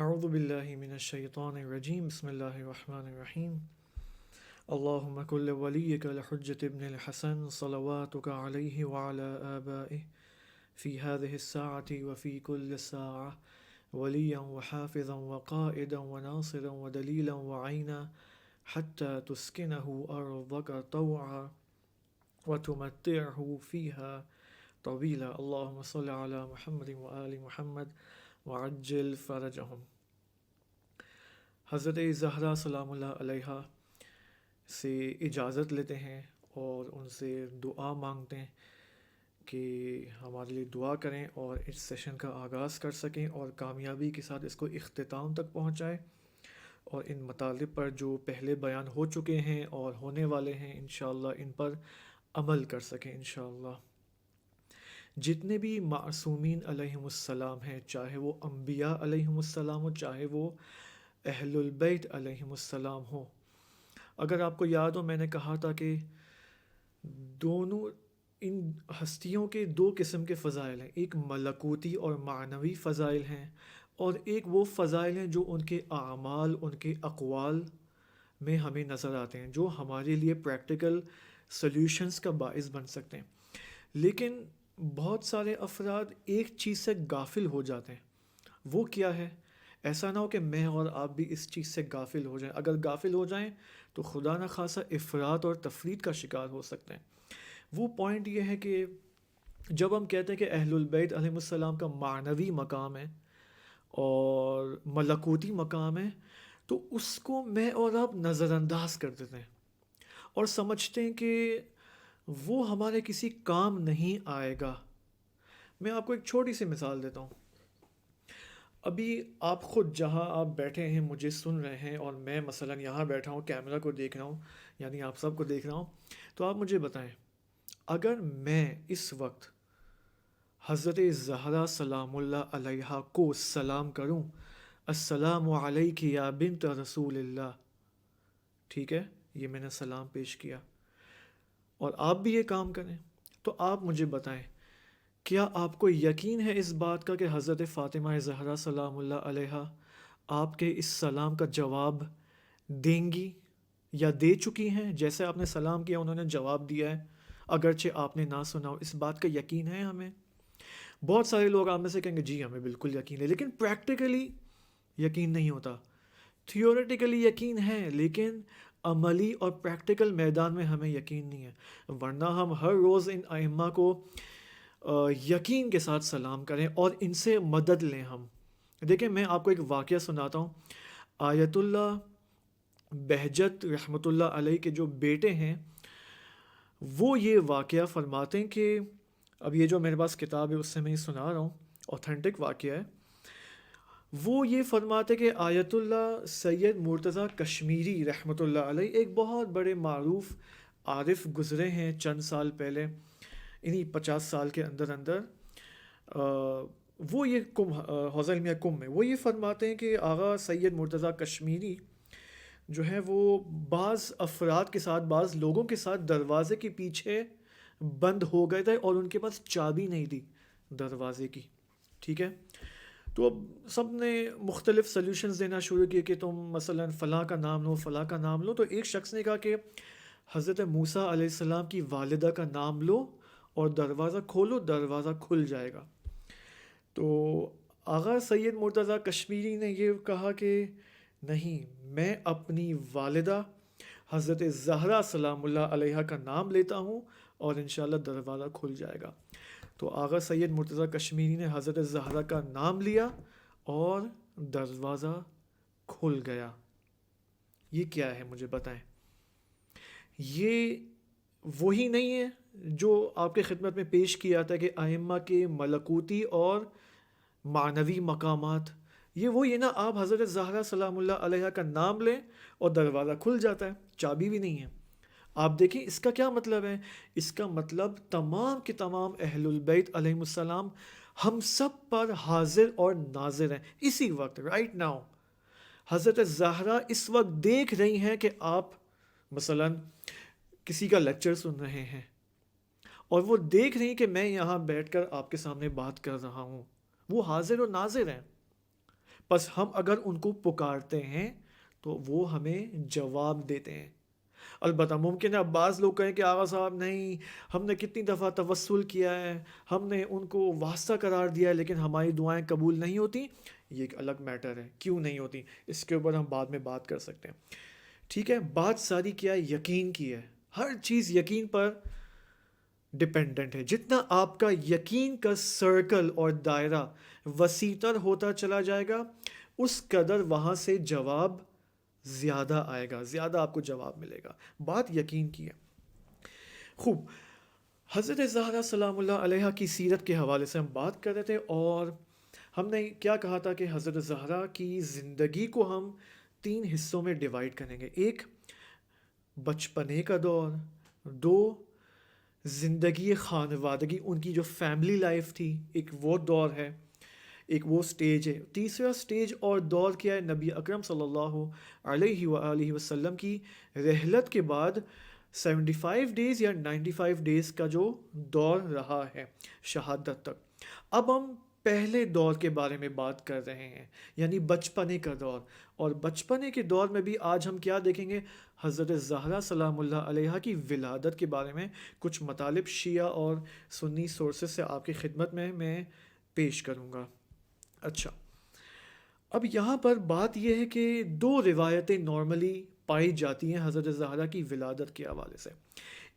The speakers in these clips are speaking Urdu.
اعوذ باللہ من الشیطان الرجیم بسم اللہ الرحمن الرحیم اللہم کل ولیک الحجة ابن الحسن صلواتک علیہ وعلى آبائہ فی هذه الساعة وفی كل ساعة ولیا وحافظا وقائدا وناصرا ودلیلا وعینا حتى تسکنه أرضك طوعا وتمتعه فيها طویلا اللہم صل علی محمد وآل محمد وعجل فرجہم۔ حضرت زہرا سلام اللہ علیہا سے اجازت لیتے ہیں اور ان سے دعا مانگتے ہیں کہ ہمارے لیے دعا کریں اور اس سیشن کا آغاز کر سکیں اور کامیابی کے ساتھ اس کو اختتام تک پہنچائیں، اور ان مطالب پر جو پہلے بیان ہو چکے ہیں اور ہونے والے ہیں انشاءاللہ ان پر عمل کر سکیں انشاءاللہ۔ جتنے بھی معصومین علیہم السلام ہیں، چاہے وہ انبیاء علیہم السلام ہو، چاہے وہ اہل البیت علیہم السلام ہو، اگر آپ کو یاد ہو میں نے کہا تھا کہ دونوں ان ہستیوں کے دو قسم کے فضائل ہیں، ایک ملکوتی اور معنوی فضائل ہیں، اور ایک وہ فضائل ہیں جو ان کے اعمال، ان کے اقوال میں ہمیں نظر آتے ہیں، جو ہمارے لیے پریکٹیکل سلیوشنز کا باعث بن سکتے ہیں۔ لیکن بہت سارے افراد ایک چیز سے غافل ہو جاتے ہیں، وہ کیا ہے؟ ایسا نہ ہو کہ میں اور آپ بھی اس چیز سے غافل ہو جائیں۔ اگر غافل ہو جائیں تو خدا نہ خواستہ افراط اور تفریط کا شکار ہو سکتے ہیں۔ وہ پوائنٹ یہ ہے کہ جب ہم کہتے ہیں کہ اہل البیت علیہ السلام کا معنوی مقام ہے اور ملکوتی مقام ہے، تو اس کو میں اور آپ نظر انداز کر دیتے ہیں اور سمجھتے ہیں کہ وہ ہمارے کسی کام نہیں آئے گا۔ میں آپ کو ایک چھوٹی سی مثال دیتا ہوں۔ ابھی آپ خود جہاں آپ بیٹھے ہیں مجھے سن رہے ہیں، اور میں مثلا یہاں بیٹھا ہوں کیمرہ کو دیکھ رہا ہوں، یعنی آپ سب کو دیکھ رہا ہوں، تو آپ مجھے بتائیں اگر میں اس وقت حضرت زہرا سلام اللہ علیہا کو سلام کروں، السلام علیک یا بنت رسول اللہ، ٹھیک ہے، یہ میں نے سلام پیش کیا، اور آپ بھی یہ کام کریں، تو آپ مجھے بتائیں کیا آپ کو یقین ہے اس بات کا کہ حضرت فاطمہ زہرا سلام اللہ علیہا آپ کے اس سلام کا جواب دیں گی یا دے چکی ہیں؟ جیسے آپ نے سلام کیا انہوں نے جواب دیا ہے، اگرچہ آپ نے نہ سنا ہو، اس بات کا یقین ہے ہمیں؟ بہت سارے لوگ آپ میں سے کہیں گے جی ہمیں بالکل یقین ہے، لیکن پریکٹیکلی یقین نہیں ہوتا۔ تھیوریٹیکلی یقین ہے لیکن عملی اور پریکٹیکل میدان میں ہمیں یقین نہیں ہے، ورنہ ہم ہر روز ان ائمہ کو یقین کے ساتھ سلام کریں اور ان سے مدد لیں۔ ہم دیکھیں، میں آپ کو ایک واقعہ سناتا ہوں۔ آیت اللہ بہجت رحمۃ اللہ علیہ کے جو بیٹے ہیں وہ یہ واقعہ فرماتے ہیں کہ اب یہ جو میرے پاس کتاب ہے اس سے میں یہ سنا رہا ہوں، اوتھینٹک واقعہ ہے۔ وہ یہ فرماتے کہ آیت اللہ سید مرتضیٰ کشمیری رحمۃ اللہ علیہ ایک بہت بڑے معروف عارف گزرے ہیں چند سال پہلے، انہی 50 سال کے اندر اندر۔ وہ یہ حوزہ علمیہ کم میں وہ یہ فرماتے ہیں کہ آغا سید مرتضیٰ کشمیری جو ہے وہ بعض افراد کے ساتھ، بعض لوگوں کے ساتھ دروازے کے پیچھے بند ہو گئے تھے اور ان کے پاس چابی نہیں تھی دروازے کی، ٹھیک ہے؟ تو اب سب نے مختلف سلیوشنز دینا شروع کیے کہ تم مثلا فلاں کا نام لو، فلاں کا نام لو۔ تو ایک شخص نے کہا کہ حضرت موسیٰ علیہ السلام کی والدہ کا نام لو اور دروازہ کھولو، دروازہ کھل جائے گا۔ تو آغا سید مرتضیٰ کشمیری نے یہ کہا کہ نہیں، میں اپنی والدہ حضرت زہرا سلام اللہ علیہا کا نام لیتا ہوں اور انشاءاللہ دروازہ کھل جائے گا۔ تو آغا سید مرتضیٰ کشمیری نے حضرت زہرا کا نام لیا اور دروازہ کھل گیا۔ یہ کیا ہے مجھے بتائیں؟ یہ وہی نہیں ہے جو آپ کے خدمت میں پیش کیا تھا کہ ائمہ کے ملکوتی اور معنوی مقامات، یہ وہی ہے نا؟ آپ حضرت زہرا سلام اللہ علیہ کا نام لیں اور دروازہ کھل جاتا ہے، چابی بھی نہیں ہے۔ آپ دیکھیں اس کا کیا مطلب ہے؟ اس کا مطلب تمام کے تمام اہل البیت علیہ السلام ہم سب پر حاضر اور ناظر ہیں اسی وقت، رائٹ ناؤ۔ حضرت زہرا اس وقت دیکھ رہی ہیں کہ آپ مثلا کسی کا لیکچر سن رہے ہیں، اور وہ دیکھ رہی ہیں کہ میں یہاں بیٹھ کر آپ کے سامنے بات کر رہا ہوں، وہ حاضر و ناظر ہیں۔ بس ہم اگر ان کو پکارتے ہیں تو وہ ہمیں جواب دیتے ہیں. البتہ ممکن ہے اب بعض لوگ کہیں کہ آغا صاحب نہیں، ہم نے کتنی دفعہ توسل کیا ہے، ہم نے ان کو واسطہ قرار دیا ہے لیکن ہماری دعائیں قبول نہیں ہوتی. یہ ایک الگ میٹر ہے، کیوں نہیں ہوتی اس کے اوپر ہم بعد میں بات کر سکتے ہیں. ٹھیک ہے، بات ساری کیا ہے؟ یقین کی ہے. ہر چیز یقین پر ڈپینڈنٹ ہے. جتنا آپ کا یقین کا سرکل اور دائرہ وسیع تر ہوتا چلا جائے گا، اس قدر وہاں سے جواب زیادہ آئے گا، زیادہ آپ کو جواب ملے گا. بات یقین کی ہے. خوب. حضرت زہرا سلام اللہ علیہ کی سیرت کے حوالے سے ہم بات کر رہے تھے، اور ہم نے کیا کہا تھا کہ حضرت زہرا کی زندگی کو ہم 3 حصوں میں ڈیوائڈ کریں گے. ایک بچپنے کا دور، 2 زندگی خانوادگی، ان کی جو فیملی لائف تھی، ایک وہ دور ہے، ایک وہ سٹیج ہے. تیسرا سٹیج اور دور کیا ہے؟ نبی اکرم صلی اللہ علیہ وآلہ وسلم کی رحلت کے بعد 75 ڈیز یا 95 ڈیز کا جو دور رہا ہے شہادت تک. اب ہم پہلے دور کے بارے میں بات کر رہے ہیں، یعنی بچپنے کا دور. اور بچپنے کے دور میں بھی آج ہم کیا دیکھیں گے؟ حضرت زہرا سلام اللہ علیہ کی ولادت کے بارے میں کچھ مطالب شیعہ اور سنی سورسز سے آپ کی خدمت میں پیش کروں گا. اچھا، اب یہاں پر بات یہ ہے کہ 2 روایتیں نارملی پائی جاتی ہیں حضرت زہرا کی ولادت کے حوالے سے.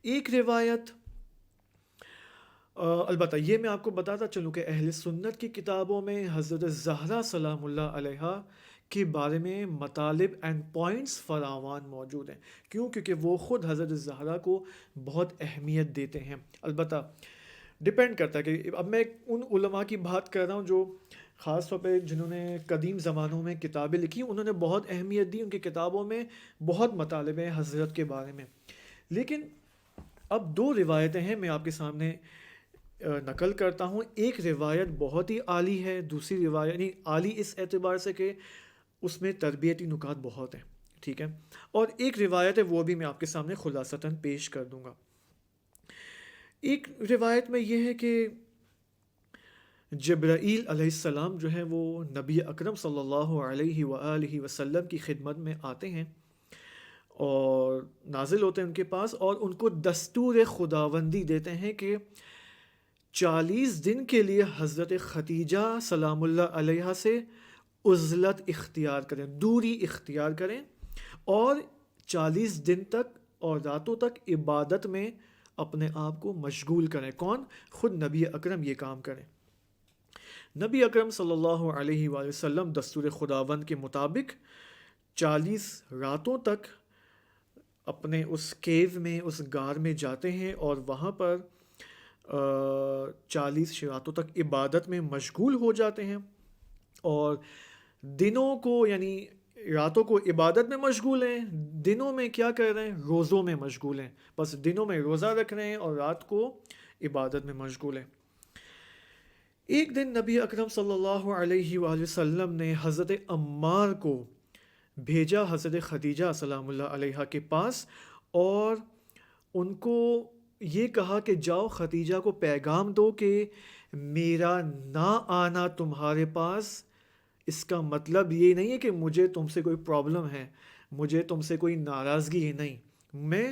ایک روایت، البتہ یہ میں آپ کو بتاتا چلوں کہ اہل سنت کی کتابوں میں حضرت زہرا سلام اللہ علیہ کے بارے میں مطالب اینڈ پوائنٹس فراوان موجود ہیں. کیوں؟ کیونکہ وہ خود حضرت زہرا کو بہت اہمیت دیتے ہیں. البتہ ڈپینڈ کرتا ہے کہ اب میں ان علماء کی بات کر رہا ہوں جو خاص طور پہ جنہوں نے قدیم زمانوں میں کتابیں لکھی، انہوں نے بہت اہمیت دی، ان کی کتابوں میں بہت مطالب ہیں حضرت کے بارے میں. لیکن اب 2 روایتیں ہیں، میں آپ کے سامنے نقل کرتا ہوں. ایک روایت بہت ہی عالی ہے، دوسری روایت یعنی عالی اس اعتبار سے کہ اس میں تربیتی نکات بہت ہیں. ٹھیک ہے، اور ایک روایت ہے وہ بھی میں آپ کے سامنے خلاصتاً پیش کر دوں گا. ایک روایت میں یہ ہے کہ جبرائیل علیہ السلام جو ہے وہ نبی اکرم صلی اللہ علیہ وآلہ وسلم کی خدمت میں آتے ہیں اور نازل ہوتے ہیں ان کے پاس، اور ان کو دستور خداوندی دیتے ہیں کہ 40 دن کے لیے حضرت خدیجہ سلام اللہ علیہ سے عزلت اختیار کریں، دوری اختیار کریں، اور 40 دن تک اور راتوں تک عبادت میں اپنے آپ کو مشغول کریں. کون؟ خود نبی اکرم یہ کام کریں. نبی اکرم صلی اللہ علیہ وآلہ وسلم دستور خداوند کے مطابق 40 راتوں تک اپنے اس کیو میں، اس غار میں جاتے ہیں، اور وہاں پر 40 راتوں تک عبادت میں مشغول ہو جاتے ہیں. اور دنوں کو یعنی راتوں کو عبادت میں مشغول ہیں، دنوں میں کیا کر رہے ہیں؟ روزوں میں مشغول ہیں. بس دنوں میں روزہ رکھ رہے ہیں اور رات کو عبادت میں مشغول ہیں. ایک دن نبی اکرم صلی اللہ علیہ وآلہ وسلم نے حضرت عمار کو بھیجا حضرت خدیجہ سلام اللہ علیہ کے پاس، اور ان کو یہ کہا کہ جاؤ خدیجہ کو پیغام دو کہ میرا نہ آنا تمہارے پاس اس کا مطلب یہ نہیں ہے کہ مجھے تم سے کوئی پرابلم ہے، مجھے تم سے کوئی ناراضگی ہے. نہیں، میں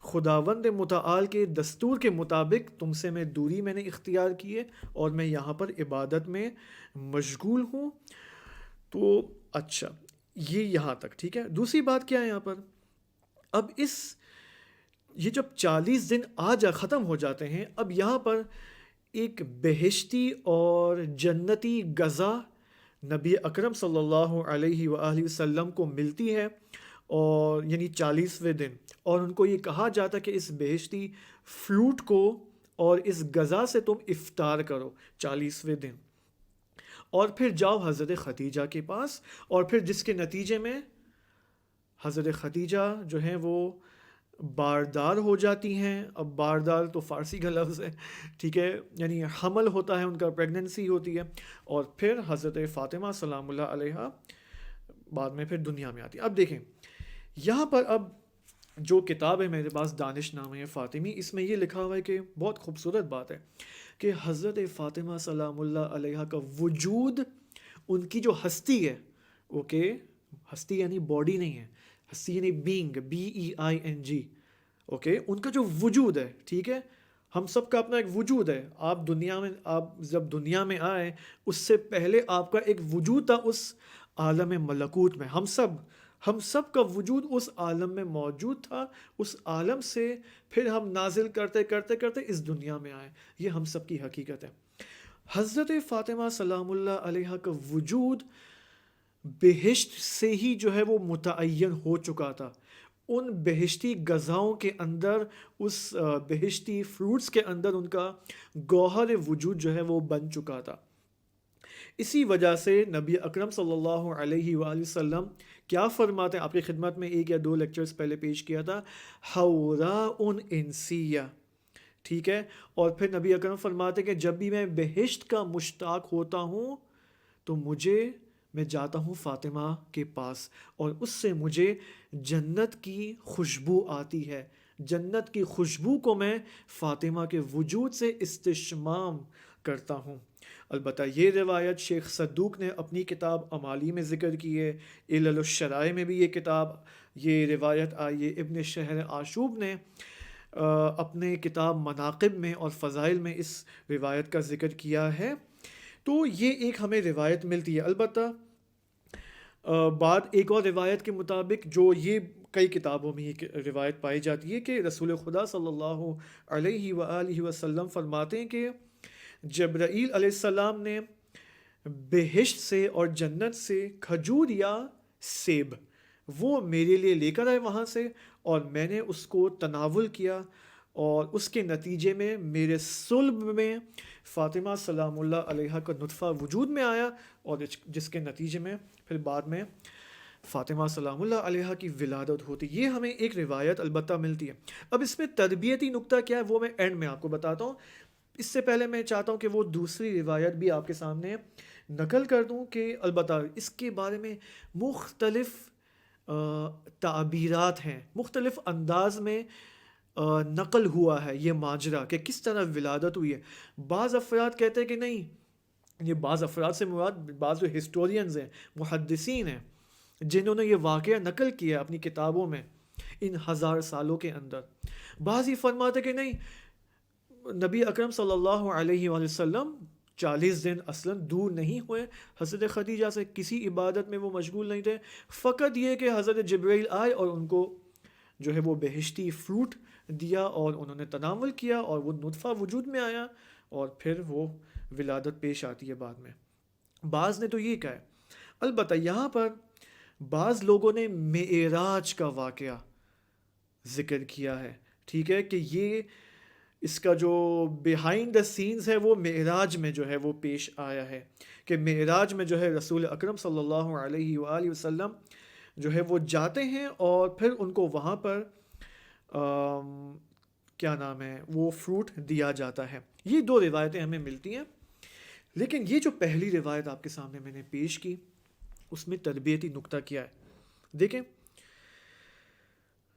خداوند متعال کے دستور کے مطابق تم سے میں دوری میں نے اختیار کی ہے، اور میں یہاں پر عبادت میں مشغول ہوں. تو اچھا، یہ یہاں تک ٹھیک ہے. دوسری بات کیا ہے یہاں پر؟ اب یہ جب 40 دن ختم ہو جاتے ہیں، اب یہاں پر ایک بہشتی اور جنتی غذا نبی اکرم صلی اللہ علیہ وآلہ وسلم کو ملتی ہے، اور یعنی 40ویں دن، اور ان کو یہ کہا جاتا ہے کہ اس بہشتی فروٹ کو اور اس غذا سے تم افطار کرو 40ویں دن، اور پھر جاؤ حضرت خدیجہ کے پاس. اور پھر جس کے نتیجے میں حضرت خدیجہ جو ہیں وہ باردار ہو جاتی ہیں. اب باردار تو فارسی کا لفظ ہے، ٹھیک ہے، یعنی حمل ہوتا ہے ان کا، پریگننسی ہوتی ہے. اور پھر حضرت فاطمہ سلام اللہ علیہ بعد میں پھر دنیا میں آتی ہے. اب دیکھیں یہاں پر، اب جو کتاب ہے میرے پاس دانش نامہ فاطمی، اس میں یہ لکھا ہوا ہے کہ بہت خوبصورت بات ہے کہ حضرت فاطمہ سلام اللہ علیہ کا وجود ان کی جو ہستی ہے، اوکے، ہستی یعنی باڈی نہیں ہے، ہستی یعنی بینگ، BEING، اوکے، ان کا جو وجود ہے، ٹھیک ہے، ہم سب کا اپنا ایک وجود ہے. آپ جب دنیا میں آئے، اس سے پہلے آپ کا ایک وجود تھا اس عالم ملکوت میں. ہم سب کا وجود اس عالم میں موجود تھا. اس عالم سے پھر ہم نازل کرتے کرتے کرتے اس دنیا میں آئے. یہ ہم سب کی حقیقت ہے. حضرت فاطمہ سلام اللہ علیہ کا وجود بہشت سے ہی جو ہے وہ متعین ہو چکا تھا. ان بہشتی غذاؤں کے اندر، اس بہشتی فروٹس کے اندر ان کا گوہر وجود جو ہے وہ بن چکا تھا. اسی وجہ سے نبی اکرم صلی اللہ علیہ وآلہ وسلم کیا فرماتے ہیں؟ آپ کی خدمت میں 1 یا 2 لیکچرز پہلے پیش کیا تھا، حوراء انسیہ، ٹھیک ہے. اور پھر نبی اکرم فرماتے ہیں کہ جب بھی میں بہشت کا مشتاق ہوتا ہوں تو میں جاتا ہوں فاطمہ کے پاس، اور اس سے مجھے جنت کی خوشبو آتی ہے. جنت کی خوشبو کو میں فاطمہ کے وجود سے استشمام کرتا ہوں. البتہ یہ روایت شیخ صدوق نے اپنی کتاب امالی میں ذکر کی ہے. علل الشرائع میں بھی یہ روایت آئی ہے. ابن شہر آشوب نے اپنے کتاب مناقب میں اور فضائل میں اس روایت کا ذکر کیا ہے. تو یہ ایک ہمیں روایت ملتی ہے. البتہ بعد ایک اور روایت کے مطابق، جو یہ کئی کتابوں میں یہ روایت پائی جاتی ہے، کہ رسول خدا صلی اللہ علیہ وآلہ وسلم فرماتے ہیں کہ جبرائیل علیہ السلام نے بہشت سے اور جنت سے کھجور یا سیب وہ میرے لیے لے کر آئے وہاں سے، اور میں نے اس کو تناول کیا، اور اس کے نتیجے میں میرے صلب میں فاطمہ سلام اللہ علیہ کا نطفہ وجود میں آیا، اور جس کے نتیجے میں پھر بعد میں فاطمہ سلام اللہ علیہ کی ولادت ہوتی. یہ ہمیں ایک روایت البتہ ملتی ہے. اب اس میں تربیتی نقطہ کیا ہے وہ میں اینڈ میں آپ کو بتاتا ہوں. اس سے پہلے میں چاہتا ہوں کہ وہ دوسری روایت بھی آپ کے سامنے نقل کر دوں، کہ البتہ اس کے بارے میں مختلف تعبیرات ہیں، مختلف انداز میں نقل ہوا ہے یہ ماجرا کہ کس طرح ولادت ہوئی ہے. بعض افراد کہتے ہیں کہ نہیں، یہ بعض افراد سے مراد بعض جو ہسٹورینز ہیں، محدثین ہیں، جنہوں نے یہ واقعہ نقل کیا اپنی کتابوں میں ان 1000 سالوں کے اندر. بعض یہ فرماتے کہ نہیں، نبی اکرم صلی اللہ علیہ وآلہ وسلم 40 دن اصلاً دور نہیں ہوئے حضرت خدیجہ سے، کسی عبادت میں وہ مشغول نہیں تھے. فقط یہ کہ حضرت جبرائیل آئے اور ان کو جو ہے وہ بہشتی فروٹ دیا، اور انہوں نے تناول کیا، اور وہ نطفہ وجود میں آیا، اور پھر وہ ولادت پیش آتی ہے بعد میں. بعض نے تو یہ کہا ہے. البتہ یہاں پر بعض لوگوں نے معراج کا واقعہ ذکر کیا ہے، ٹھیک ہے، کہ یہ اس کا جو بیہائنڈ دا سینز ہے وہ معراج میں جو ہے وہ پیش آیا ہے، کہ معراج میں جو ہے رسول اکرم صلی اللہ علیہ وآلہ وسلم جو ہے وہ جاتے ہیں، اور پھر ان کو وہاں پر کیا نام ہے وہ فروٹ دیا جاتا ہے. یہ 2 روایتیں ہمیں ملتی ہیں. لیکن یہ جو پہلی روایت آپ کے سامنے میں نے پیش کی، اس میں تربیتی نقطہ کیا ہے؟ دیکھیں،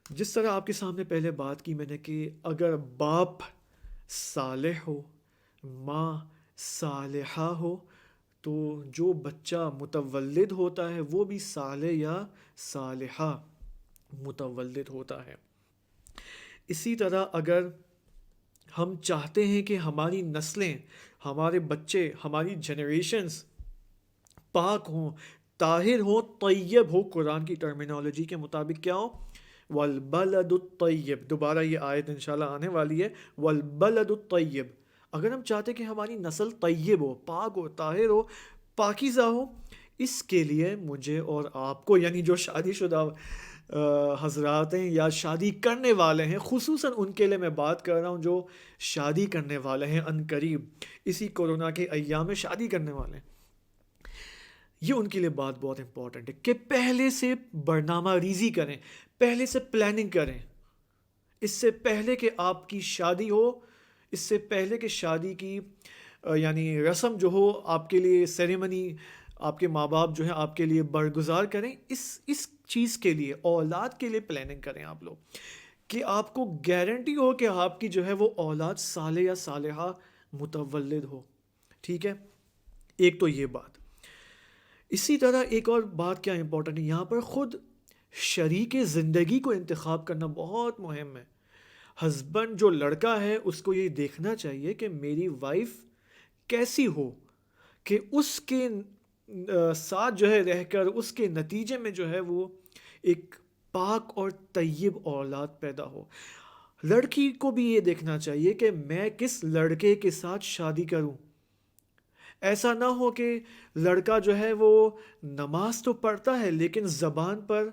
جس طرح آپ کے سامنے پہلے بات کی میں نے کہ اگر باپ صالح ہو، ماں صالحہ ہو، تو جو بچہ متولد ہوتا ہے وہ بھی صالح یا صالحہ متولد ہوتا ہے. اسی طرح اگر ہم چاہتے ہیں کہ ہماری نسلیں، ہمارے بچے، ہماری جنریشنز پاک ہوں، طاہر ہوں، طیب ہو، قرآن کی ٹرمینالوجی کے مطابق کیا ہو؟ والبلد الطیب. دوبارہ یہ آیت انشاءاللہ آنے والی ہے، والبلد الطیب. اگر ہم چاہتے کہ ہماری نسل طیب ہو، پاک ہو، طاہر ہو، پاکیزہ ہو، اس کے لیے مجھے اور آپ کو، یعنی جو شادی شدہ حضرات ہیں یا شادی کرنے والے ہیں، خصوصاً ان کے لیے میں بات کر رہا ہوں جو شادی کرنے والے ہیں عنقریب، اسی کورونا کے ایام میں شادی کرنے والے ہیں، یہ ان کے لیے بات بہت امپورٹنٹ ہے کہ پہلے سے برنامہ ریزی کریں، پہلے سے پلاننگ کریں. اس سے پہلے کہ آپ کی شادی ہو، اس سے پہلے کہ شادی کی یعنی رسم جو ہو آپ کے لیے، سیریمنی آپ کے ماں باپ جو ہیں آپ کے لیے برگزار کریں، اس چیز کے لیے، اولاد کے لیے پلاننگ کریں آپ لوگ، کہ آپ کو گارنٹی ہو کہ آپ کی جو ہے وہ اولاد صالح یا صالحہ متولد ہو. ٹھیک ہے، ایک تو یہ بات. اسی طرح ایک اور بات کیا امپورٹنٹ ہے یہاں پر، خود شریک زندگی کو انتخاب کرنا بہت مہم ہے. ہسبینڈ جو لڑکا ہے اس کو یہ دیکھنا چاہیے کہ میری وائف کیسی ہو، کہ اس کے ساتھ جو ہے رہ کر اس کے نتیجے میں جو ہے وہ ایک پاک اور طیب اولاد پیدا ہو. لڑکی کو بھی یہ دیکھنا چاہیے کہ میں کس لڑکے کے ساتھ شادی کروں. ایسا نہ ہو کہ لڑکا جو ہے وہ نماز تو پڑھتا ہے لیکن زبان پر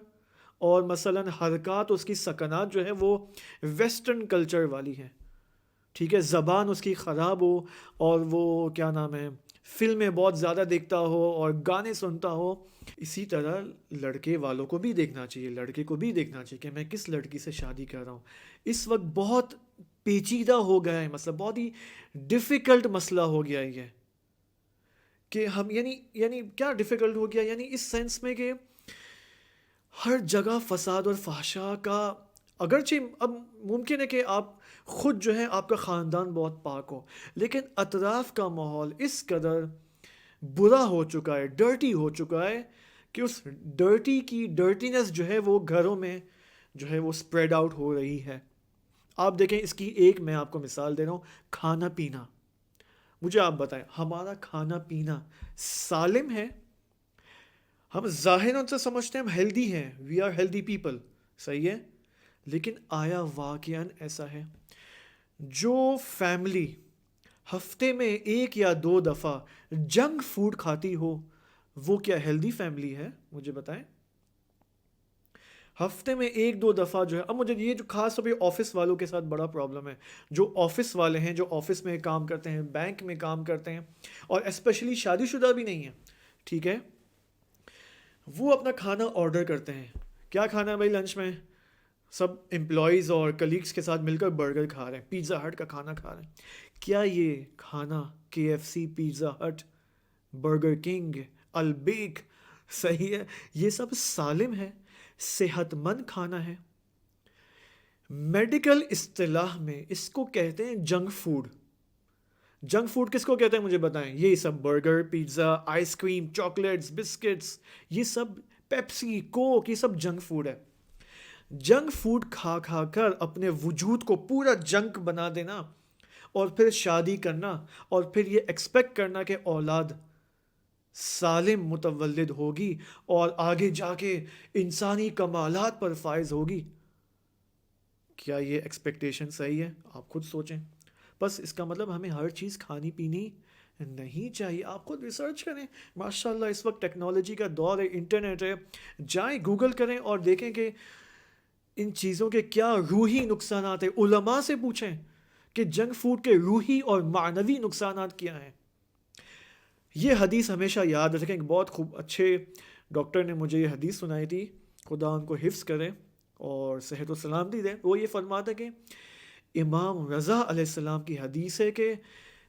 اور مثلاً حرکات اس کی سکنات جو ہے وہ ویسٹرن کلچر والی ہیں. ٹھیک ہے، زبان اس کی خراب ہو اور وہ کیا نام ہے فلمیں بہت زیادہ دیکھتا ہو اور گانے سنتا ہو. اسی طرح لڑکے والوں کو بھی دیکھنا چاہیے، لڑکے کو بھی دیکھنا چاہیے کہ میں کس لڑکی سے شادی کر رہا ہوں. اس وقت بہت پیچیدہ ہو گیا ہے مسئلہ، بہت ہی ڈیفیکلٹ مسئلہ ہو گیا ہے یہ، کہ ہم یعنی کیا ڈیفیکلٹ ہو گیا، یعنی اس سینس میں کہ ہر جگہ فساد اور فحشا کا، اگرچہ اب ممکن ہے کہ آپ خود جو ہے آپ کا خاندان بہت پاک ہو، لیکن اطراف کا ماحول اس قدر برا ہو چکا ہے، ڈرٹی ہو چکا ہے، کہ اس ڈرٹی کی ڈرٹینس جو ہے وہ گھروں میں جو ہے وہ اسپریڈ آؤٹ ہو رہی ہے. آپ دیکھیں، اس کی ایک میں آپ کو مثال دے رہا ہوں، کھانا پینا. مجھے آپ بتائیں، ہمارا کھانا پینا سالم ہے؟ ہم ظاہراً سے سمجھتے ہیں ہم ہیلدی ہیں، وی آر ہیلدی پیپل، صحیح ہے، لیکن آیا واقعاً ایسا ہے؟ جو فیملی ہفتے میں ایک یا دو دفعہ جنک فوڈ کھاتی ہو، وہ کیا ہیلدی فیملی ہے؟ مجھے بتائیں. ہفتے میں ایک دو دفعہ جو ہے، اب مجھے یہ جو خاص طور پہ آفس والوں کے ساتھ بڑا پرابلم ہے، جو آفس والے ہیں، جو آفس میں کام کرتے ہیں، بینک میں کام کرتے ہیں، اور اسپیشلی شادی شدہ بھی نہیں ہیں، ٹھیک ہے، وہ اپنا کھانا آرڈر کرتے ہیں. کیا کھانا ہے بھائی لنچ میں؟ سب امپلائیز اور کلیگس کے ساتھ مل کر برگر کھا رہے ہیں، پیزا ہٹ کا کھانا کھا رہے ہیں. کیا یہ کھانا کے ایف سی، پیزا ہٹ، برگر کنگ، البیک، صحیح ہے، یہ سب سالم ہے، صحت مند کھانا ہے؟ میڈیکل اصطلاح میں اس کو کہتے ہیں جنک فوڈ. جنک فوڈ کس کو کہتے ہیں مجھے بتائیں؟ یہ سب burger, pizza, ice cream, chocolates, biscuits, یہ سب پیپسی، کوک، یہ سب جنک فوڈ ہے. جنک فوڈ کھا کھا کر اپنے وجود کو پورا جنک بنا دینا، اور پھر شادی کرنا، اور پھر یہ ایکسپیکٹ کرنا کہ اولاد سالم متولد ہوگی اور آگے جا کے انسانی کمالات پر فائز ہوگی. کیا یہ ایکسپیکٹیشن صحیح ہے؟ آپ خود سوچیں. بس اس کا مطلب ہمیں ہر چیز کھانی پینی نہیں چاہیے. آپ خود ریسرچ کریں، ماشاءاللہ اس وقت ٹیکنالوجی کا دور ہے، انٹرنیٹ ہے، جائیں گوگل کریں اور دیکھیں کہ ان چیزوں کے کیا روحی نقصانات ہیں. علماء سے پوچھیں کہ جنک فوڈ کے روحی اور معنوی نقصانات کیا ہیں. یہ حدیث ہمیشہ یاد رکھیں. ایک بہت خوب اچھے ڈاکٹر نے مجھے یہ حدیث سنائی تھی، خدا ان کو حفظ کرے اور صحت و سلامتی دے. وہ یہ فرماتا کہ امام رضا علیہ السلام کی حدیث ہے کہ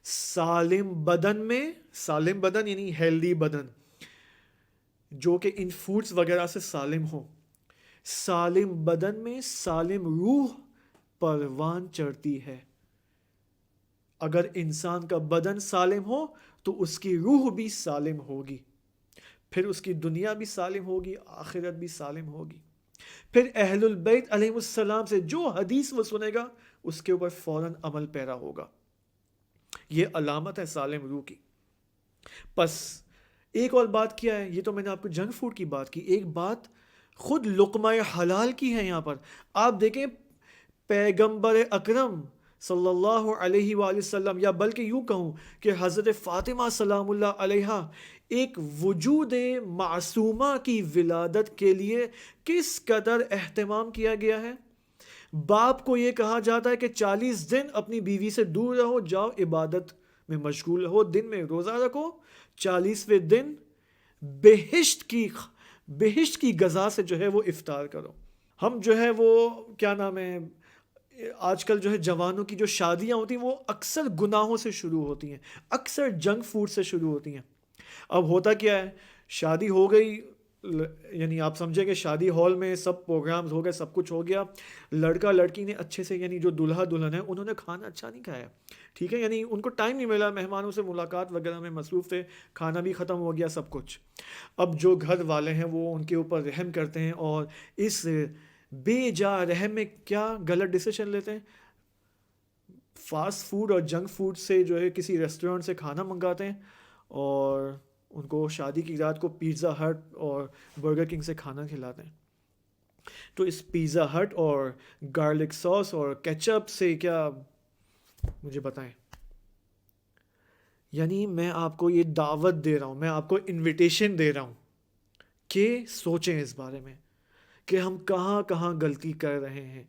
سالم بدن میں، سالم بدن یعنی ہیلدی بدن جو کہ ان فوڈز وغیرہ سے سالم ہو، سالم بدن میں سالم روح پروان چڑھتی ہے. اگر انسان کا بدن سالم ہو تو اس کی روح بھی سالم ہوگی، پھر اس کی دنیا بھی سالم ہوگی، آخرت بھی سالم ہوگی. پھر اہل البیت علیہ السلام سے جو حدیث وہ سنے گا اس کے اوپر فوراً عمل پیرا ہوگا. یہ علامت ہے سالم روح کی. پس ایک اور بات کیا ہے، یہ تو میں نے آپ کو جنک فوڈ کی بات کی، ایک بات خود لقمہ حلال کی ہے. یہاں پر آپ دیکھیں پیغمبر اکرم صلی اللہ علیہ وآلہ وسلم، یا بلکہ یوں کہوں کہ حضرت فاطمہ سلام اللہ علیہا، ایک وجود معصومہ کی ولادت کے لیے کس قدر اہتمام کیا گیا ہے. باپ کو یہ کہا جاتا ہے کہ 40 دن اپنی بیوی سے دور رہو، جاؤ عبادت میں مشغول رہو، دن میں روزہ رکھو، 40ویں دن بہشت کی غذا سے جو ہے وہ افطار کرو. ہم جو ہے وہ کیا نام ہے، آج کل جو ہے جوانوں کی جو شادیاں ہوتی ہیں وہ اکثر گناہوں سے شروع ہوتی ہیں، اکثر جنک فوڈ سے شروع ہوتی ہیں. اب ہوتا کیا ہے، شادی ہو گئی، یعنی آپ سمجھیں کہ شادی ہال میں سب پروگرامز ہو گئے، سب کچھ ہو گیا، لڑکا لڑکی نے اچھے سے، یعنی جو دلہا دلہن ہے انہوں نے کھانا اچھا نہیں کھایا، ٹھیک ہے، یعنی ان کو ٹائم نہیں ملا، مہمانوں سے ملاقات وغیرہ میں مصروف تھے، کھانا بھی ختم ہو گیا سب کچھ۔ اب جو گھر والے ہیں وہ ان کے اوپر رحم کرتے ہیں اور اس بے جا رحم میں کیا غلط ڈیسیشن لیتے ہیں، فاسٹ فوڈ اور جنک فوڈ سے جو ہے کسی ریسٹورینٹ سے کھانا منگاتے ہیں اور ان کو شادی کی رات کو پیزا ہٹ اور برگر کنگ سے کھانا کھلاتے ہیں۔ تو اس پیزا ہٹ اور گارلک ساس اور کیچپ سے کیا، مجھے بتائیں۔ یعنی میں آپ کو یہ دعوت دے رہا ہوں، میں آپ کو انویٹیشن دے رہا ہوں کہ سوچیں اس بارے میں کہ ہم کہاں کہاں غلطی کر رہے ہیں۔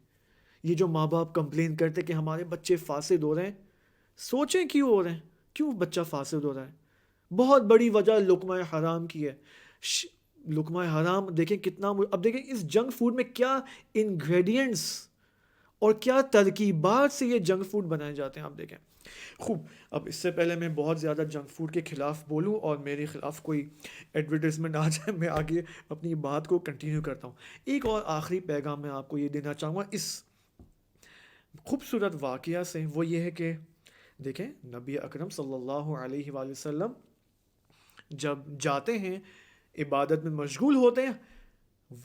یہ جو ماں باپ کمپلین کرتے کہ ہمارے بچے فاسد ہو رہے ہیں، سوچیں کیوں ہو رہے ہیں، کیوں بچہ فاسد ہو رہا ہے؟ بہت بڑی وجہ لقمہ حرام کی ہے۔ لقمہ حرام دیکھیں کتنا، اب دیکھیں اس جنک فوڈ میں کیا انگریڈینٹس اور کیا ترکیبات سے یہ جنک فوڈ بنائے جاتے ہیں، آپ دیکھیں خوب۔ اب اس سے پہلے میں بہت زیادہ جنک فوڈ کے خلاف بولوں اور میرے خلاف کوئی ایڈورٹیزمنٹ آ جائے، میں آگے اپنی بات کو کنٹینیو کرتا ہوں۔ ایک اور آخری پیغام میں آپ کو یہ دینا چاہوں گا اس خوبصورت واقعہ سے، وہ یہ ہے کہ دیکھیں نبی اکرم صلی اللہ علیہ وآلہ وسلم جب جاتے ہیں عبادت میں مشغول ہوتے ہیں،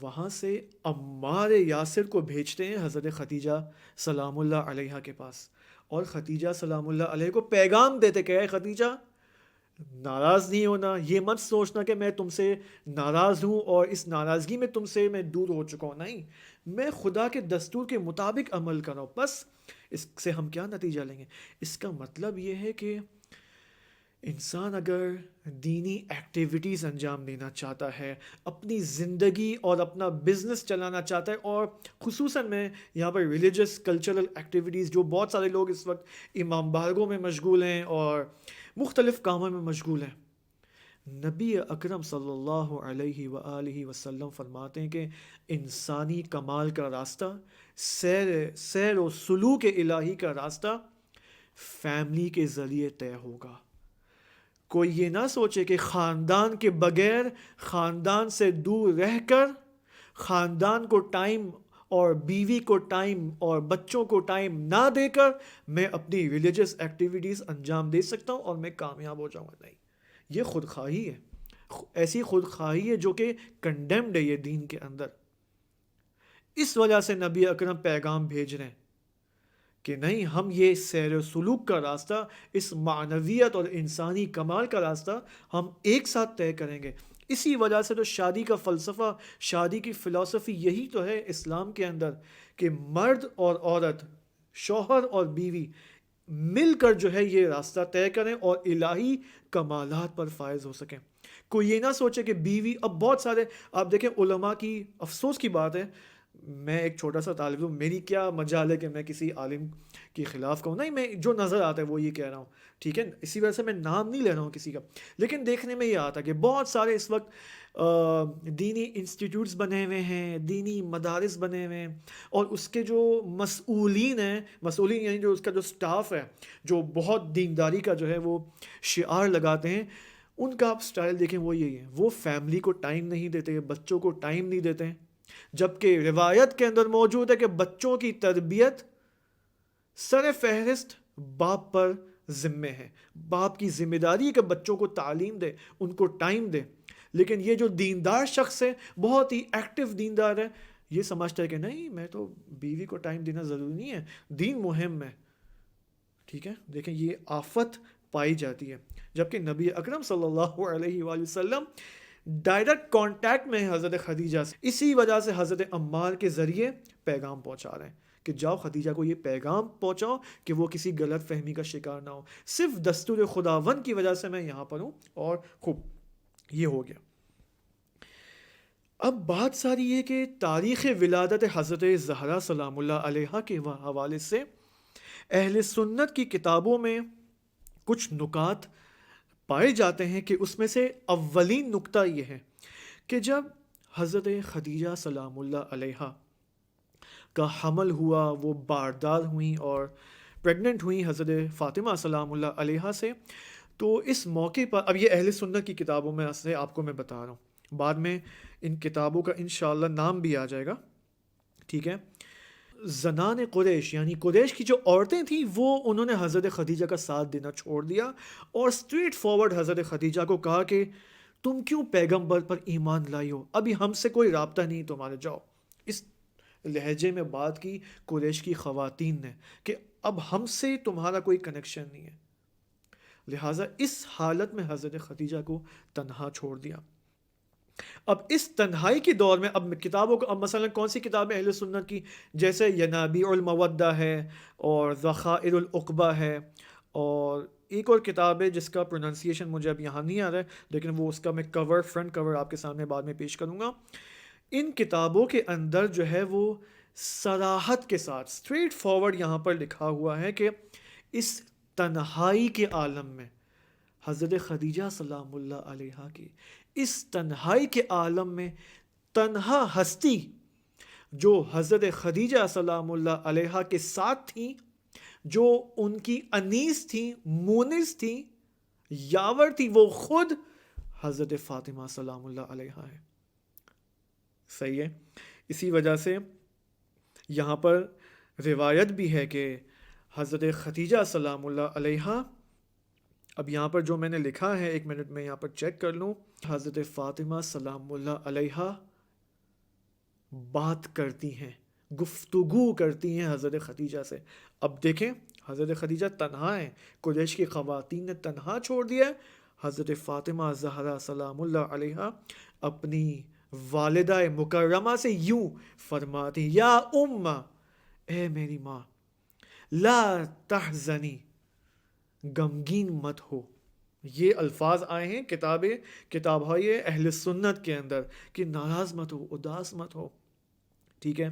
وہاں سے عمار یاسر کو بھیجتے ہیں حضرت خدیجہ سلام اللہ علیہ کے پاس، اور خدیجہ سلام اللہ علیہ کو پیغام دیتے کہ اے خدیجہ ناراض نہیں ہونا، یہ مت سوچنا کہ میں تم سے ناراض ہوں اور اس ناراضگی میں تم سے میں دور ہو چکا ہوں، نہیں، میں خدا کے دستور کے مطابق عمل کر رہا ہوں۔ بس اس سے ہم کیا نتیجہ لیں گے؟ اس کا مطلب یہ ہے کہ انسان اگر دینی ایکٹیویٹیز انجام دینا چاہتا ہے، اپنی زندگی اور اپنا بزنس چلانا چاہتا ہے، اور خصوصاً میں یہاں پر ریلیجس کلچرل ایکٹیویٹیز، جو بہت سارے لوگ اس وقت امام بارگاہوں میں مشغول ہیں اور مختلف کاموں میں مشغول ہیں، نبی اکرم صلی اللہ علیہ وآلہ وسلم فرماتے ہیں کہ انسانی کمال کا راستہ، سیر و سلوک الہی کا راستہ فیملی کے ذریعے طے ہوگا۔ کوئی یہ نہ سوچے کہ خاندان کے بغیر، خاندان سے دور رہ کر، خاندان کو ٹائم اور بیوی کو ٹائم اور بچوں کو ٹائم نہ دے کر میں اپنی ریلیجس ایکٹیویٹیز انجام دے سکتا ہوں اور میں کامیاب ہو جاؤں گا، نہیں، یہ خود خواہی ہے، ایسی خود خواہی ہے جو کہ کنڈیمڈ ہے یہ دین کے اندر۔ اس وجہ سے نبی اکرم پیغام بھیج رہے ہیں کہ نہیں، ہم یہ سیر و سلوک کا راستہ، اس معنویت اور انسانی کمال کا راستہ ہم ایک ساتھ طے کریں گے۔ اسی وجہ سے تو شادی کا فلسفہ، شادی کی فلسفی یہی تو ہے اسلام کے اندر کہ مرد اور عورت، شوہر اور بیوی مل کر جو ہے یہ راستہ طے کریں اور الہی کمالات پر فائز ہو سکیں۔ کوئی یہ نہ سوچے کہ بیوی، اب بہت سارے آپ دیکھیں علماء کی، افسوس کی بات ہے، میں ایک چھوٹا سا طالب علم، میری کیا مجال ہے کہ میں کسی عالم کے خلاف کہوں، نہیں، میں جو نظر آتا ہے وہ یہ کہہ رہا ہوں، ٹھیک ہے، اسی وجہ سے میں نام نہیں لے رہا ہوں کسی کا، لیکن دیکھنے میں یہ آتا ہے کہ بہت سارے اس وقت دینی انسٹیٹیوٹس بنے ہوئے ہیں، دینی مدارس بنے ہوئے ہیں، اور اس کے جو مسئولین ہیں، مسئولین یعنی جو اس کا جو سٹاف ہے، جو بہت دینداری کا جو ہے وہ شعار لگاتے ہیں، ان کا آپ سٹائل دیکھیں وہ یہی ہے، وہ فیملی کو ٹائم نہیں دیتے، بچوں کو ٹائم نہیں دیتے ہیں، جبکہ روایت کے اندر موجود ہے کہ بچوں کی تربیت سر فہرست باپ پر ذمہ ہے، باپ کی ذمہ داری ہے کہ بچوں کو تعلیم دے، ان کو ٹائم دے۔ لیکن یہ جو دیندار شخص ہے، بہت ہی ایکٹیو دیندار ہے، یہ سمجھتا ہے کہ نہیں، میں تو بیوی کو ٹائم دینا ضروری نہیں ہے، دین مہم ہے، ٹھیک ہے۔ دیکھیں یہ آفت پائی جاتی ہے، جبکہ نبی اکرم صلی اللہ علیہ وآلہ وسلم ڈائریکٹ کانٹیکٹ میں حضرت خدیجہ سے، اسی وجہ سے حضرت عمار کے ذریعے پیغام پہنچا رہے ہیں کہ جاؤ خدیجہ کو یہ پیغام پہنچاؤ کہ وہ کسی غلط فہمی کا شکار نہ ہو، صرف دستور خداوند کی وجہ سے میں یہاں پر ہوں، اور خوب یہ ہو گیا۔ اب بات ساری یہ کہ تاریخ ولادت حضرت زہرا سلام اللہ علیہ کے حوالے سے اہل سنت کی کتابوں میں کچھ نکات پائے جاتے ہیں کہ اس میں سے اولین نکتہ یہ ہے کہ جب حضرت خدیجہ سلام اللہ علیہ کا حمل ہوا، وہ باردار ہوئیں اور پریگننٹ ہوئیں حضرت فاطمہ سلام اللہ علیہ سے، تو اس موقع پر، اب یہ اہل سنت کی کتابوں میں سے آپ کو میں بتا رہا ہوں، بعد میں ان کتابوں کا انشاءاللہ نام بھی آ جائے گا، ٹھیک ہے۔ زنان قریش یعنی قریش کی جو عورتیں تھیں وہ انہوں نے حضرت خدیجہ کا ساتھ دینا چھوڑ دیا اور اسٹریٹ فارورڈ حضرت خدیجہ کو کہا کہ تم کیوں پیغمبر پر ایمان لائی ہو، ابھی ہم سے کوئی رابطہ نہیں تمہارے، جاؤ۔ اس لہجے میں بات کی قریش کی خواتین نے کہ اب ہم سے تمہارا کوئی کنیکشن نہیں ہے، لہٰذا اس حالت میں حضرت خدیجہ کو تنہا چھوڑ دیا۔ اب اس تنہائی کے دور میں اب کتابوں کو، اب مثلا کون سی کتابیں اہل سنت کی، جیسے ینابیع المودہ ہے اور ذخائر العقبہ ہے، اور ایک اور کتاب ہے جس کا پروننسیشن مجھے اب یہاں نہیں آ رہا ہے، لیکن وہ اس کا میں فرنٹ کور آپ کے سامنے بعد میں پیش کروں گا۔ ان کتابوں کے اندر جو ہے وہ صراحت کے ساتھ اسٹریٹ فارورڈ یہاں پر لکھا ہوا ہے کہ اس تنہائی کے عالم میں حضرت خدیجہ سلام اللہ علیہا کی اس تنہائی کے عالم میں تنہا ہستی جو حضرت خدیجہ سلام اللہ علیہا کے ساتھ تھیں، جو ان کی انیس تھیں، مونس تھیں، یاور تھی، وہ خود حضرت فاطمہ سلام اللہ علیہا ہے۔ صحیح ہے، اسی وجہ سے یہاں پر روایت بھی ہے کہ حضرت خدیجہ سلام اللہ علیہا، اب یہاں پر جو میں نے لکھا ہے، ایک منٹ میں یہاں پر چیک کر لوں، حضرت فاطمہ سلام اللہ علیہا بات کرتی ہیں، گفتگو کرتی ہیں حضرت خدیجہ سے۔ اب دیکھیں حضرت خدیجہ تنہا ہیں، قریش کی خواتین نے تنہا چھوڑ دیا ہے، حضرت فاطمہ زہرا سلام اللہ علیہا اپنی والدہ مکرمہ سے یوں فرماتی، یا امّا، اے میری ماں، لا تحزنی، غمگین مت ہو۔ یہ الفاظ آئے ہیں کتاب ہے اہل سنت کے اندر کہ ناراض مت ہو، اداس مت ہو، ٹھیک ہے۔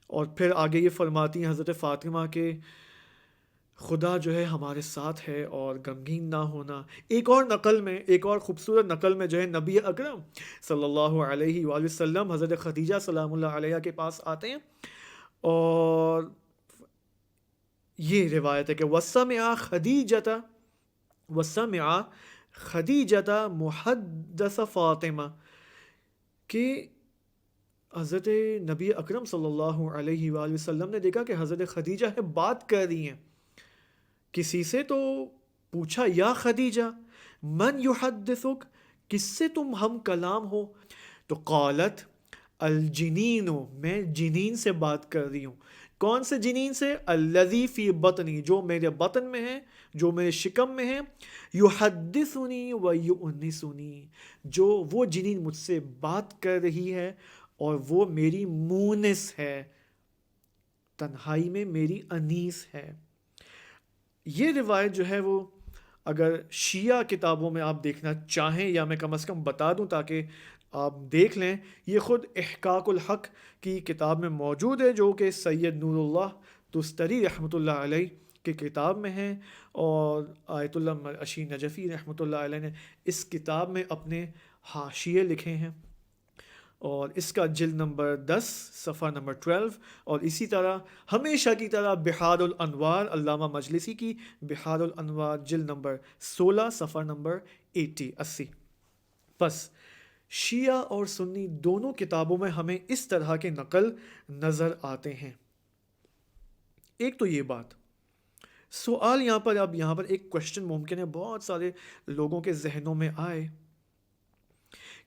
اور پھر آگے یہ فرماتی ہیں حضرت فاطمہ کہ خدا جو ہے ہمارے ساتھ ہے اور غمگین نہ ہونا۔ ایک اور خوبصورت نقل میں جو ہے نبی اکرم صلی اللہ علیہ وآلہ وسلم حضرت خدیجہ سلام اللہ علیہ کے پاس آتے ہیں اور یہ روایت ہے کہ وَسَمِعَ خدیجہ محدث فاطمہ، کہ حضرت نبی اکرم صلی اللہ علیہ وآلہ وسلم نے دیکھا کہ حضرت خدیجہ ہے بات کر رہی ہیں کسی سے، تو پوچھا یا خدیجہ من یحدثک، کس سے تم ہم کلام ہو؟ تو قالت الجنین، میں جنین سے بات کر رہی ہوں۔ کون سے جنین سے؟ الذی فی بطنی، جو میرے بطن میں ہے، جو میرے شکم میں ہے، یحدثنی و یؤنسنی، جو وہ جنین مجھ سے بات کر رہی ہے اور وہ میری مونس ہے، تنہائی میں میری انیس ہے۔ یہ روایت جو ہے وہ اگر شیعہ کتابوں میں آپ دیکھنا چاہیں، یا میں کم از کم بتا دوں تاکہ آپ دیکھ لیں، یہ خود احقاق الحق کی کتاب میں موجود ہے، جو کہ سید نور اللہ تستری رحمۃ اللہ علیہ کی کتاب میں ہے، اور آیت اللہ اشی نجفی رحمۃ اللہ علیہ نے اس کتاب میں اپنے حاشیے لکھے ہیں، اور اس کا جلد نمبر 10 صفحہ نمبر 12، اور اسی طرح ہمیشہ کی طرح بحار الانوار علامہ مجلسی کی بحار الانوار جلد نمبر 16 صفحہ نمبر 80۔ پس شیعہ اور سنی دونوں کتابوں میں ہمیں اس طرح کے نقل نظر آتے ہیں۔ ایک تو یہ بات، سوال یہاں پر ایک کوشچن ممکن ہے بہت سارے لوگوں کے ذہنوں میں آئے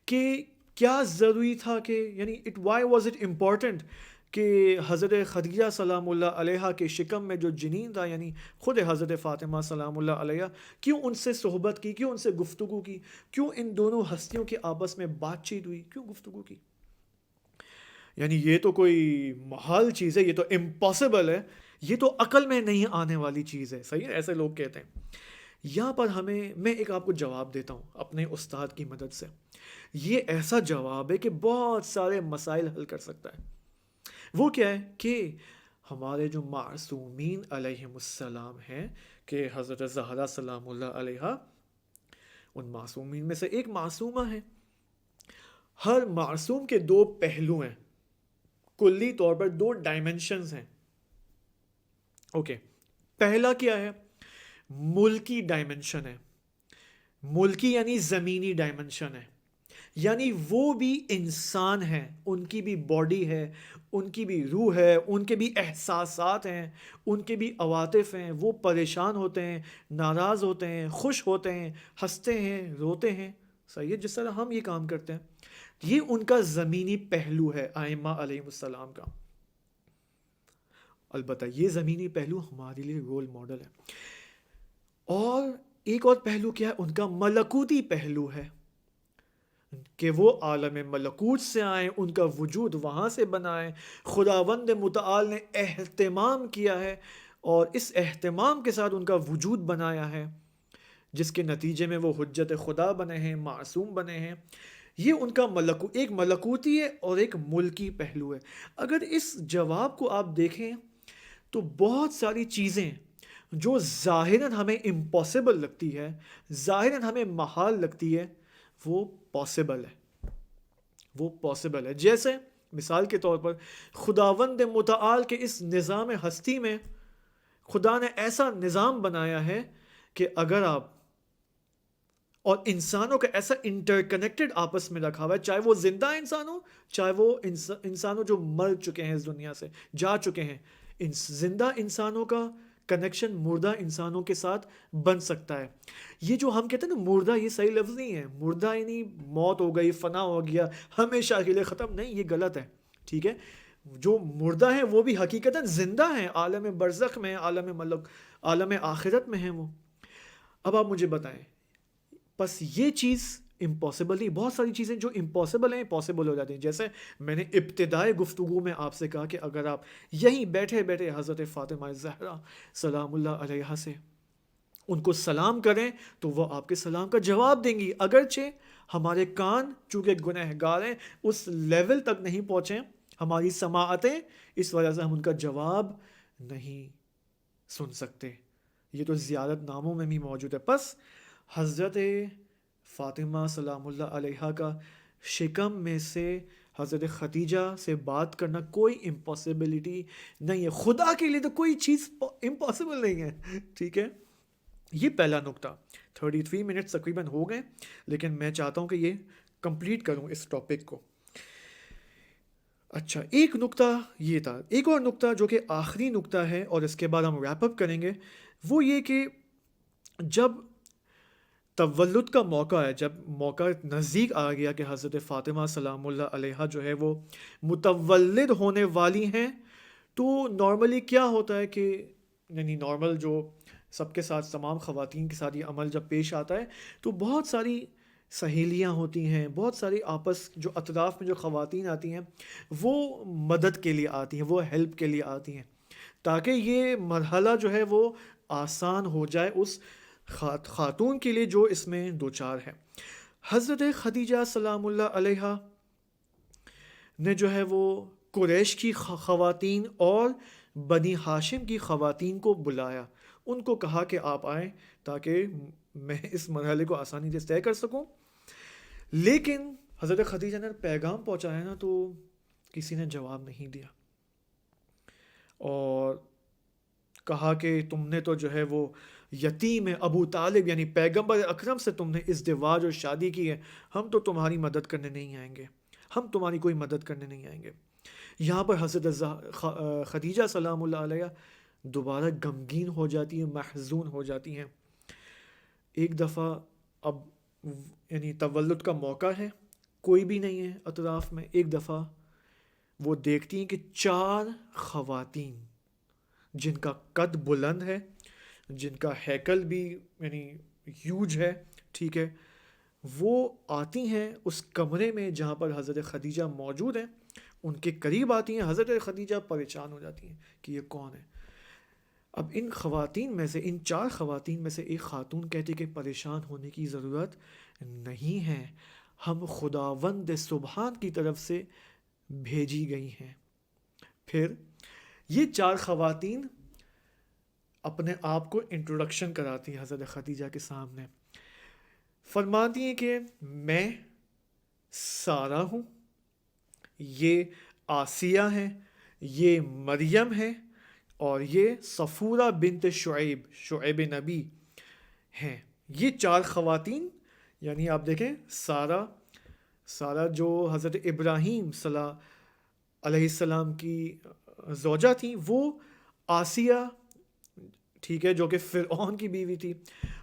کہ کیا ضروری تھا کہ یعنی وائی واز اٹ امپورٹنٹ کہ حضرت خدیجہ سلام اللہ علیہا کے شکم میں جو جنین تھا، یعنی خود حضرت فاطمہ سلام اللہ علیہ، کیوں ان سے صحبت کی، کیوں ان سے گفتگو کی، کیوں ان دونوں ہستیوں کے آپس میں بات چیت ہوئی، کیوں گفتگو کی؟ یعنی یہ تو کوئی محال چیز ہے، یہ تو امپاسبل ہے، یہ تو عقل میں نہیں آنے والی چیز ہے، صحیح ہے، ایسے لوگ کہتے ہیں۔ یہاں پر میں ایک آپ کو جواب دیتا ہوں اپنے استاد کی مدد سے۔ یہ ایسا جواب ہے کہ بہت سارے مسائل حل کر سکتا ہے۔ وہ کیا ہے کہ ہمارے جو معصومین علیہم السلام ہیں، کہ حضرت زہرا سلام اللہ علیہا ان معصومین میں سے ایک معصومہ ہے۔ ہر معصوم کے دو پہلو ہیں، کلی طور پر دو ڈائمنشنز ہیں۔ اوکے، پہلا کیا ہے؟ ملکی ڈائمنشن ہے، ملکی یعنی زمینی ڈائمنشن ہے، یعنی وہ بھی انسان ہیں، ان کی بھی باڈی ہے، ان کی بھی روح ہے، ان کے بھی احساسات ہیں، ان کے بھی عواطف ہیں، وہ پریشان ہوتے ہیں، ناراض ہوتے ہیں، خوش ہوتے ہیں، ہنستے ہیں، روتے ہیں، صحیح ہے، جس طرح ہم یہ کام کرتے ہیں. یہ ان کا زمینی پہلو ہے ائمہ علیہ السلام کا. البتہ یہ زمینی پہلو ہمارے لیے رول ماڈل ہے. اور ایک اور پہلو کیا ہے؟ ان کا ملکوتی پہلو ہے کہ وہ عالم ملکوت سے آئیں، ان کا وجود وہاں سے بنائیں. خداوند متعال نے اہتمام کیا ہے اور اس اہتمام کے ساتھ ان کا وجود بنایا ہے، جس کے نتیجے میں وہ حجت خدا بنے ہیں، معصوم بنے ہیں. یہ ان کا ایک ملکوتی ہے اور ایک ملکی پہلو ہے. اگر اس جواب کو آپ دیکھیں تو بہت ساری چیزیں جو ظاہراً ہمیں امپاسبل لگتی ہے، ظاہراً ہمیں محال لگتی ہے، وہ پاسبل ہے. وہ پاسبل ہے. جیسے مثال کے طور پر خداوند متعال کے اس نظام ہستی میں خدا نے ایسا نظام بنایا ہے کہ اگر آپ اور انسانوں کا ایسا انٹر کنیکٹڈ آپس میں رکھا ہوا ہے، چاہے وہ زندہ انسان ہو، چاہے وہ انسانوں جو مر چکے ہیں، اس دنیا سے جا چکے ہیں. زندہ انسانوں کا کنیکشن مردہ انسانوں کے ساتھ بن سکتا ہے. یہ جو ہم کہتے ہیں نا مردہ، یہ صحیح لفظ نہیں ہے. مردہ یعنی موت ہو گئی، فنا ہو گیا، ہمیشہ کے لیے ختم، نہیں، یہ غلط ہے. ٹھیک ہے، جو مردہ ہیں وہ بھی حقیقتاً زندہ ہیں، عالم برزخ میں، عالم آخرت میں ہیں وہ. اب آپ مجھے بتائیں، بس یہ چیز امپاسبل نہیں. بہت ساری چیزیں جو امپاسبل ہیں پاسبل ہو جاتی ہیں. جیسے میں نے ابتدائی گفتگو میں آپ سے کہا کہ اگر آپ یہیں بیٹھے بیٹھے حضرت فاطمہ زہرا سلام اللہ علیہا سے ان کو سلام کریں تو وہ آپ کے سلام کا جواب دیں گی. اگرچہ ہمارے کان چونکہ گنہگار ہیں اس لیول تک نہیں پہنچے، ہماری سماعتیں، اس وجہ سے ہم ان کا جواب نہیں سن سکتے. یہ تو زیارت ناموں میں بھی موجود ہے. بس حضرت فاطمہ سلام اللہ علیہا کا شکم میں سے حضرت خدیجہ سے بات کرنا کوئی امپاسبلٹی نہیں ہے. خدا کے لیے تو کوئی چیز امپاسبل نہیں ہے. ٹھیک ہے، یہ پہلا نقطہ. 33 منٹ تقریباً ہو گئے، لیکن میں چاہتا ہوں کہ یہ کمپلیٹ کروں اس ٹاپک کو. اچھا، ایک نقطہ یہ تھا. ایک اور نقطہ جو کہ آخری نقطہ ہے اور اس کے بعد ہم ریپ اپ کریں گے، وہ یہ کہ جب تولد کا موقع ہے، جب موقع نزدیک آ گیا کہ حضرت فاطمہ سلام اللہ علیہا جو ہے وہ متولد ہونے والی ہیں، تو نارملی کیا ہوتا ہے کہ یعنی نارمل جو سب کے ساتھ، تمام خواتین کے ساتھ یہ عمل جب پیش آتا ہے تو بہت ساری سہیلیاں ہوتی ہیں، بہت ساری آپس جو اطراف میں جو خواتین آتی ہیں وہ مدد کے لیے آتی ہیں، وہ ہیلپ کے لیے آتی ہیں، تاکہ یہ مرحلہ جو ہے وہ آسان ہو جائے اس خاتون کے لیے جو اس میں دوچار ہے. حضرت خدیجہ سلام اللہ علیہا نے جو ہے وہ قریش کی خواتین اور بنی ہاشم کی خواتین کو بلایا. ان کو کہا کہ آپ آئیں تاکہ میں اس مرحلے کو آسانی سے طے کر سکوں. لیکن حضرت خدیجہ نے پیغام پہنچایا نا تو کسی نے جواب نہیں دیا اور کہا کہ تم نے تو جو ہے وہ یتیم ابو طالب یعنی پیغمبر اکرم سے تم نے ازدواج اور شادی کی ہے، ہم تو تمہاری مدد کرنے نہیں آئیں گے، ہم تمہاری کوئی مدد کرنے نہیں آئیں گے. یہاں پر حضرت خدیجہ سلام اللہ علیہ دوبارہ غمگین ہو جاتی ہیں، محزون ہو جاتی ہیں. ایک دفعہ اب یعنی تولد کا موقع ہے، کوئی بھی نہیں ہے اطراف میں. ایک دفعہ وہ دیکھتی ہیں کہ 4 خواتین جن کا قد بلند ہے، جن کا ہیکل بھی یعنی ہیوج ہے، ٹھیک ہے، وہ آتی ہیں اس کمرے میں جہاں پر حضرت خدیجہ موجود ہیں، ان کے قریب آتی ہیں. حضرت خدیجہ پریشان ہو جاتی ہیں کہ یہ کون ہے. اب ان خواتین میں سے، ان 4 خواتین میں سے ایک خاتون کہتی کہ پریشان ہونے کی ضرورت نہیں ہے، ہم خداوند سبحان کی طرف سے بھیجی گئی ہیں. پھر یہ 4 خواتین اپنے آپ کو انٹروڈکشن کراتی ہیں حضرت خدیجہ کے سامنے. فرماتی ہیں کہ میں سارہ ہوں، یہ آسیہ ہیں، یہ مریم ہے، اور یہ صفورہ بنت شعیب نبی ہیں. یہ 4 خواتین، یعنی آپ دیکھیں سارہ، سارہ جو حضرت ابراہیم علیہ السلام کی زوجہ تھیں، وہ آسیہ، ٹھیک ہے، جو کہ فرعون کی بیوی تھی،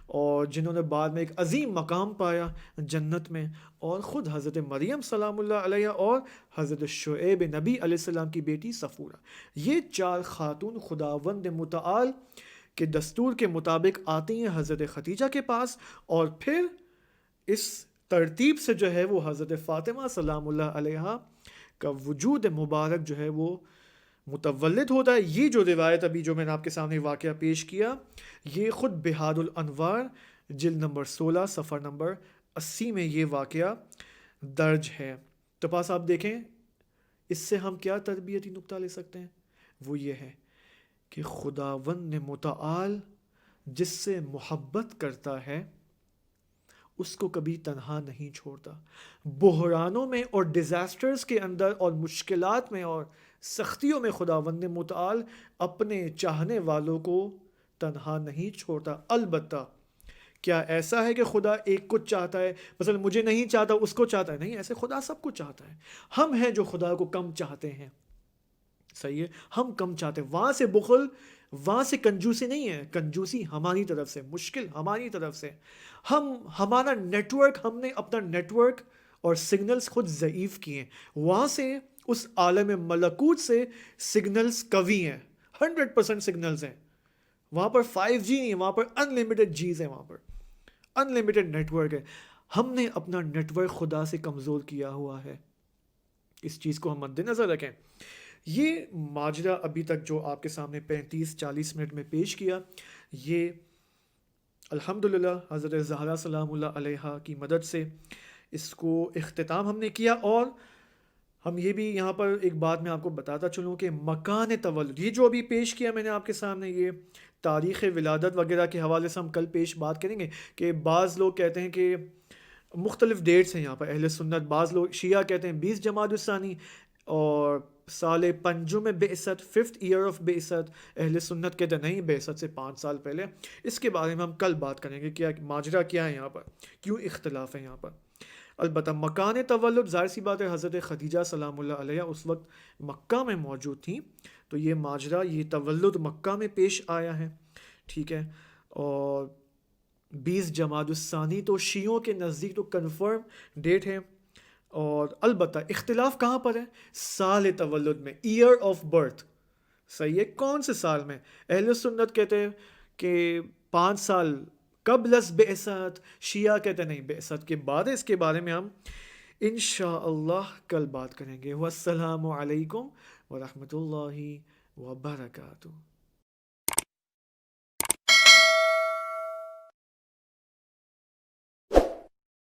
اور جنہوں نے بعد میں ایک عظیم مقام پایا جنت میں، اور خود حضرت مریم سلام اللہ علیہ اور حضرت شعیب نبی علیہ السلام کی بیٹی صفورہ، یہ 4 خاتون خداوند متعال کے دستور کے مطابق آتی ہیں حضرت خدیجہ کے پاس، اور پھر اس ترتیب سے جو ہے وہ حضرت فاطمہ سلام اللہ علیہ کا وجود مبارک جو ہے وہ متولد ہوتا ہے۔ یہ جو روایت ابھی جو میں نے آپ کے سامنے واقعہ پیش کیا، یہ خود بہاد الانوار جلد نمبر 16 صفحہ نمبر 80 میں یہ واقعہ درج ہے۔ تو پاس آپ دیکھیں اس سے ہم کیا تربیتی نقطہ لے سکتے ہیں، وہ یہ ہے کہ خداوند متعال جس سے محبت کرتا ہے اس کو کبھی تنہا نہیں چھوڑتا۔ بحرانوں میں اور ڈیزاسٹرز کے اندر اور مشکلات میں اور سختیوں میں خداوند متعال اپنے چاہنے والوں کو تنہا نہیں چھوڑتا۔ البتہ کیا ایسا ہے کہ خدا ایک کو چاہتا ہے، مثلا مجھے نہیں چاہتا اس کو چاہتا ہے؟ نہیں، ایسے خدا سب کو چاہتا ہے۔ ہم ہیں جو خدا کو کم چاہتے ہیں، صحیح ہے، ہم کم چاہتے ہیں۔ وہاں سے بخل، وہاں سے کنجوسی نہیں ہے، کنجوسی ہماری طرف سے، مشکل ہماری طرف سے، ہمارا نیٹ ورک، ہم نے اپنا نیٹ ورک اور سگنلز خود ضعیف کیے ہیں۔ وہاں سے اس عالم ملکوت سے سگنلز قوی ہیں، 100% سگنلز ہیں۔ وہاں پر 5G نہیں ہے، وہاں پر انلمیٹڈ جیز ہے، وہاں پر انلمیٹڈ نیٹ ورک ہے۔ ہم نے اپنا نیٹ ورک خدا سے کمزور کیا ہوا ہے، اس چیز کو ہم مد نظر رکھیں۔ یہ ماجرا ابھی تک جو آپ کے سامنے 35-40 منٹ میں پیش کیا، یہ الحمدللہ حضرت زہرا سلام اللہ علیہ کی مدد سے اس کو اختتام ہم نے کیا۔ اور ہم یہ بھی یہاں پر ایک بات میں آپ کو بتاتا چلوں کہ مکان تولد، یہ جو ابھی پیش کیا میں نے آپ کے سامنے، یہ تاریخ ولادت وغیرہ کے حوالے سے ہم کل پیش بات کریں گے کہ بعض لوگ کہتے ہیں کہ مختلف ڈیٹس ہیں یہاں پر اہل سنت، بعض لوگ شیعہ کہتے ہیں 20 جمادی الثانی اور سال پنجم بعثت، 5th ایئر آف بعثت، اہل سنت کہتے ہیں نہیں، بعثت سے 5 سال پہلے۔ اس کے بارے میں ہم کل بات کریں گے کیا ماجرا کیا ہے یہاں پر، کیوں اختلاف ہے یہاں پر۔ البتہ مکان تولد، ظاہر سی بات ہے حضرت خدیجہ سلام اللہ علیہ اس وقت مکہ میں موجود تھیں، تو یہ ماجرا، یہ تولد مکہ میں پیش آیا ہے، ٹھیک ہے۔ اور 20 جمادی الثانی تو شیعوں کے نزدیک تو کنفرم ڈیٹ ہے، اور البتہ اختلاف کہاں پر ہے؟ سال تولد میں، ایئر آف برتھ، صحیح ہے، کون سے سال میں؟ اہل سنت کہتے ہیں کہ 5 سال قبل از بعثت، شیعہ کہتے ہیں نہیں، بعثت کے بعد ہے۔ اس کے بارے میں ہم انشاءاللہ کل بات کریں گے۔ والسلام علیکم ورحمۃ اللہ وبرکاتہ۔